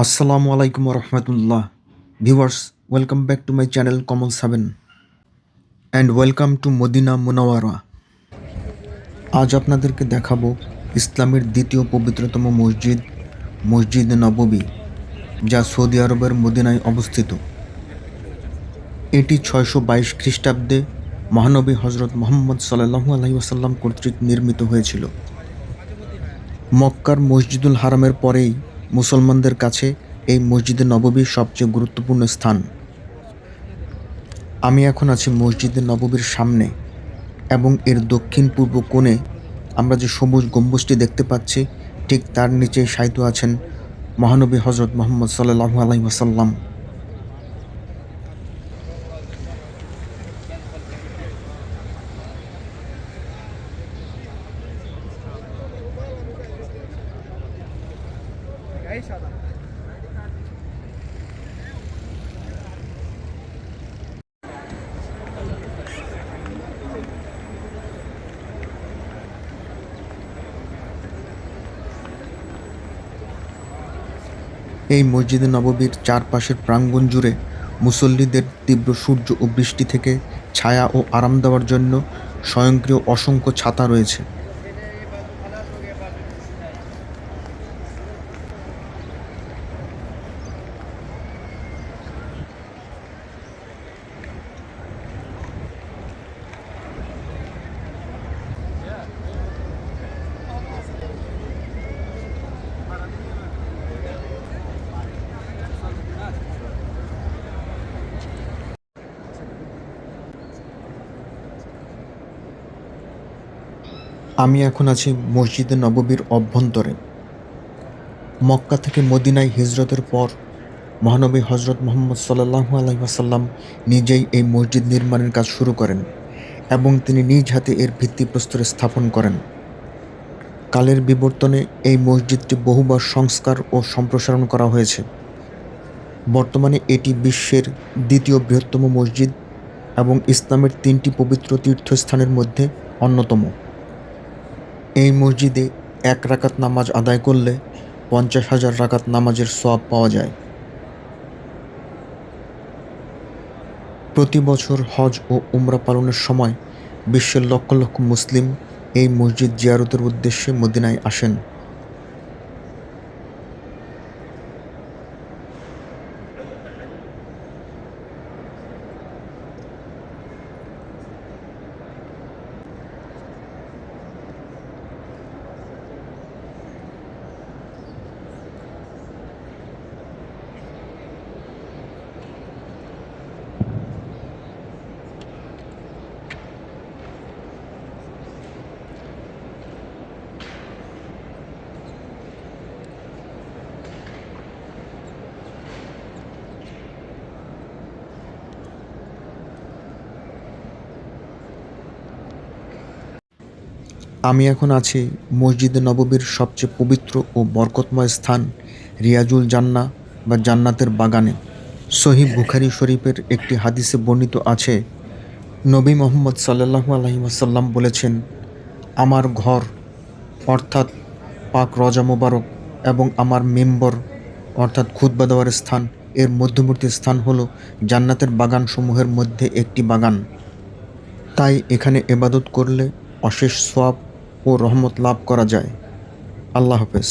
আসসালামু আলাইকুম রহমতুল্লাহ viewers, welcome back to my channel Kamal 7 and welcome to Medina Munawwara. আজ আপনাদেরকে দেখাবো ইসলামের দ্বিতীয় পবিত্রতম মসজিদ, মসজিদে নববী, যা সৌদি আরবের মদিনায় অবস্থিত। এটি 622 খ্রিস্টাব্দে মহানবী হজরত মুহাম্মদ সাল্লাল্লাহু আলাইহি ওয়াসাল্লাম কর্তৃক নির্মিত হয়েছিল। মক্কার মসজিদুল হারামের পরেই মুসলমানদের কাছে এই মসজিদে নববী সবচেয়ে গুরুত্বপূর্ণ স্থান। আমি এখন আছি মসজিদে নববীর সামনে এবং এর দক্ষিণ পূর্ব কোণে আমরা যে সবুজ গম্বুজটি দেখতে পাচ্ছি, ঠিক তার নিচেই শায়িত আছেন মহানবী হজরত মুহাম্মদ সাল্লাল্লাহু আলাইহি ওয়াসাল্লাম। এই মসজিদে নববীর চারপাশের প্রাঙ্গণ জুড়ে মুসল্লিদের তীব্র সূর্য ও বৃষ্টি থেকে ছায়া ও আরাম দেওয়ার জন্য স্বয়ংক্রিয় অসংখ্য ছাতা রয়েছে। আমি এখন আছি মসজিদে নববীর অভ্যন্তরে। মক্কা থেকে মদিনায় হিজরতের পর মহানবী হজরত মুহাম্মদ সাল্লাল্লাহু আলাইহি ওয়াসাল্লাম নিজেই এই মসজিদ নির্মাণের কাজ শুরু করেন এবং তিনি নিজ হাতে এর ভিত্তিপ্রস্তর স্থাপন করেন। কালের বিবর্তনে এই মসজিদটি বহুবার সংস্কার ও সম্প্রসারণ করা হয়েছে। বর্তমানে এটি বিশ্বের দ্বিতীয় বৃহত্তম মসজিদ এবং ইসলামের 3টি পবিত্র তীর্থস্থানের মধ্যে অন্যতম। এই মসজিদে 1 রাকাত নামাজ আদায় করলে 50,000 রাকাত নামাজের সওয়াব পাওয়া যায়। প্রতি বছর হজ ও উমরা পালনের সময় বিশ্বের লক্ষ লক্ষ মুসলিম এই মসজিদ জিয়ারতের উদ্দেশ্যে মদিনায় আসেন। আমি এখন আছি মসজিদে নববীর সবচেয়ে পবিত্র ও বরকতময় স্থান রিয়াজুল জান্নাহ বা জান্নাতের বাগানে। সহিহ বুখারী শরীফের একটি হাদিসে বর্ণিত আছে, নবী মুহাম্মদ সাল্লাল্লাহু আলাইহি ওয়াসাল্লাম বলেছেন, আমার ঘর অর্থাৎ পাক রজা মোবারক এবং আমার মেম্বর অর্থাৎ খুতবা দেওয়ার স্থান এর মধ্যবর্তী স্থান হলো জান্নাতের বাগানসমূহের মধ্যে একটি বাগান। তাই এখানে ইবাদত করলে অশেষ সওয়াব ও রহমত লাভ করা যায়। আল্লাহ হাফেজ।